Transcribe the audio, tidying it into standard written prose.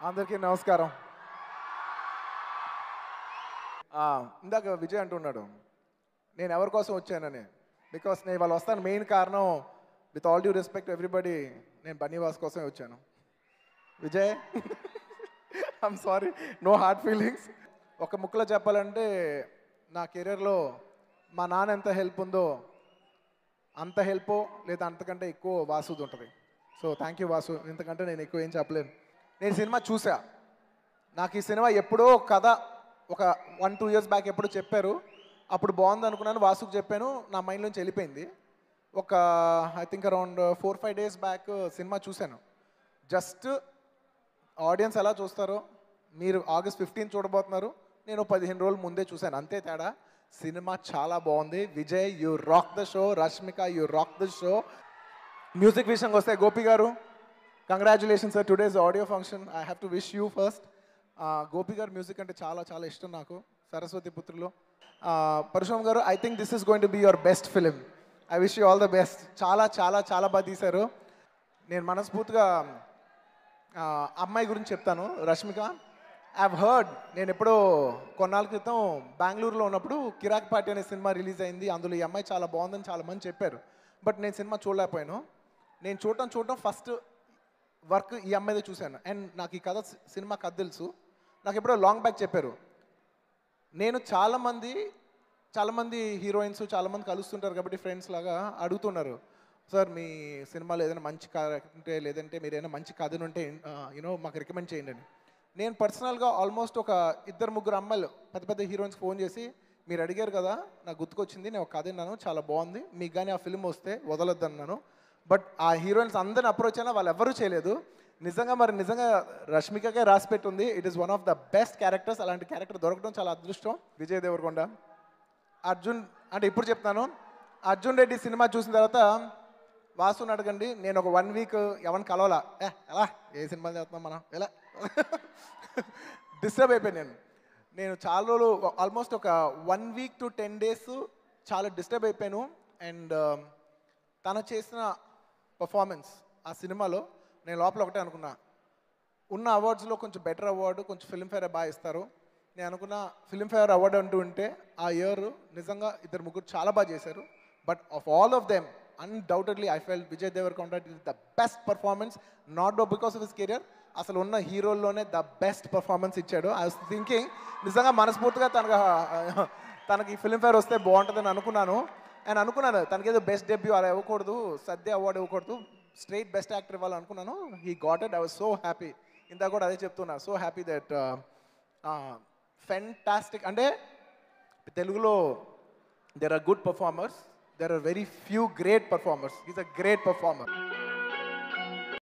అందరికీ నమస్కారం. ఇందాక విజయ్ అంటున్నాడు నేను ఎవరి కోసం వచ్చానని. బికాస్ నేను వాళ్ళు వస్తాను మెయిన్ కారణం, with all due respect everybody, నేను బన్నీవాస్ కోసమే వచ్చాను. Vijay I'm sorry, no hard feelings. ఒక ముక్కలో చెప్పాలంటే నా కెరీర్లో మా నాన్న ఎంత హెల్ప్ ఉందో అంత హెల్ప్ లేదా అంతకంటే ఎక్కువ వాసుది ఉంటుంది. సో థ్యాంక్ యూ వాసు, ఇంతకంటే నేను ఎక్కువ ఏం చెప్పలేను. నేను సినిమా చూసా. నాకు ఈ సినిమా ఎప్పుడో కథ ఒక 1-2 years బ్యాక్ ఎప్పుడు చెప్పారు, అప్పుడు బాగుంది అనుకున్నాను, వాసుకు చెప్పాను, నా మైండ్లోంచి వెళ్ళిపోయింది. ఒక I think around 4-5 days back cinema చూశాను. జస్ట్ ఆడియన్స్ ఎలా చూస్తారో, మీరు August 15 చూడబోతున్నారు, నేను 15 రోజుల ముందే చూశాను, అంతే తేడా. సినిమా చాలా బాగుంది. Vijay you rock the show, Rashmika you rock the show. Music విషయంకి వస్తే Gopi garu, congratulations sir, today's audio function. I have to wish you first. Gopi garu music అంటే చాలా చాలా ఇష్టం నాకు, సరస్వతి పుత్రులు. పరశురామ్ గారు, I think this is going to be your best film. I wish you all the best. చాలా చాలా చాలా బాగా తీశారు. నేను మనస్ఫూర్తిగా అమ్మాయి గురించి చెప్తాను, రష్మిక. ఐ హావ్ హర్డ్, నేను ఎప్పుడో కొన్నాళ్ళ క్రితం బెంగళూరులో ఉన్నప్పుడు కిరాక్ పార్టీ అనే సినిమా రిలీజ్ అయింది, అందులో ఈ అమ్మాయి చాలా బాగుందని చాలా మంది చెప్పారు. బట్ నేను సినిమా చూడలేకపోయాను. నేను చూడటం ఫస్ట్ వర్క్ ఈ అమ్మాయిదే చూశాను. అండ్ నాకు ఈ కథ, సినిమా కథ తెలుసు. నాకు ఎప్పుడో లాంగ్ బ్యాక్ చెప్పారు. నేను చాలామంది హీరోయిన్స్ చాలామంది కలుస్తుంటారు కాబట్టి ఫ్రెండ్స్ లాగా అడుగుతున్నారు, సార్ మీ సినిమాలో ఏదైనా మంచి కథ ఉంటే, లేదంటే మీరు ఏదైనా మంచి కథను ఉంటే మాకు రికమెండ్ చేయండి అని. నేను పర్సనల్గా ఆల్మోస్ట్ ఒక 2-3 అమ్మాయిలు పెద్ద పెద్ద హీరోయిన్స్కి ఫోన్ చేసి, మీరు అడిగారు కదా నాకు గుర్తుకొచ్చింది, నేను ఒక కథ విన్నాను చాలా బాగుంది, మీకు కానీ ఆ ఫిల్మ్ వస్తే వదలొద్దు అన్నాను. బట్ ఆ హీరోయిన్స్ అందరిని అప్రోచ్ అయినా వాళ్ళు ఎవరూ చేయలేదు. నిజంగా రష్మికకే రాసి పెట్టుంది. It is one of the best characters. అలాంటి క్యారెక్టర్ దొరకడం చాలా అదృష్టం. విజయ్ దేవరకొండ, అర్జున్ అంటే ఇప్పుడు చెప్తాను, అర్జున్ రెడ్డి సినిమా చూసిన తర్వాత వాసుని అడగండి, నేను ఒక 1 week ఎవరిని కలవాలా, ఎలా ఏ సినిమా చేస్తున్నాం మనం ఎలా డిస్టర్బ్ అయిపోయాను. నేను చాలా రోజులు, ఆల్మోస్ట్ ఒక 1 week to 10 days చాలా డిస్టర్బ్ అయిపోయాను. అండ్ తను చేసిన పర్ఫార్మెన్స్ ఆ సినిమాలో నేను లోపల ఒకటే అనుకున్నా, ఉన్న అవార్డ్స్లో కొంచెం బెటర్ అవార్డు కొంచెం ఫిల్మ్ఫేర్ బాగా ఇస్తారు. నేను అనుకున్న ఫిల్మ్ఫేర్ అవార్డు అంటూ ఉంటే ఆ ఇయర్ నిజంగా 2-3 చాలా బాగా చేశారు. But of all of them undoubtedly I felt Vijay Deverakonda is the best performance. Not because of his career, అసలు ఉన్న హీరోల్లోనే ద బెస్ట్ పర్ఫార్మెన్స్ ఇచ్చాడు. ఐ వాస్ థింకింగ్ నిజంగా మనస్ఫూర్తిగా తనకి ఫిల్మ్ఫేర్ వస్తే బాగుంటుందని అనుకున్నాను. అండ్ అనుకున్నాను తనకి ఏదో బెస్ట్ డెబ్యూ అలా ఇవ్వకూడదు, సద్య అవార్డు ఇవ్వకూడదు, స్ట్రైట్ బెస్ట్ యాక్టర్ ఇవ్వాలనుకున్నాను. He got it. I was so happy. ఇంత కూడా అదే చెప్తున్నా, సో హ్యాపీ దట్ ఫెంటాస్టిక్. అంటే తెలుగులో there are good performers, there are very few great performers. He's a great performer.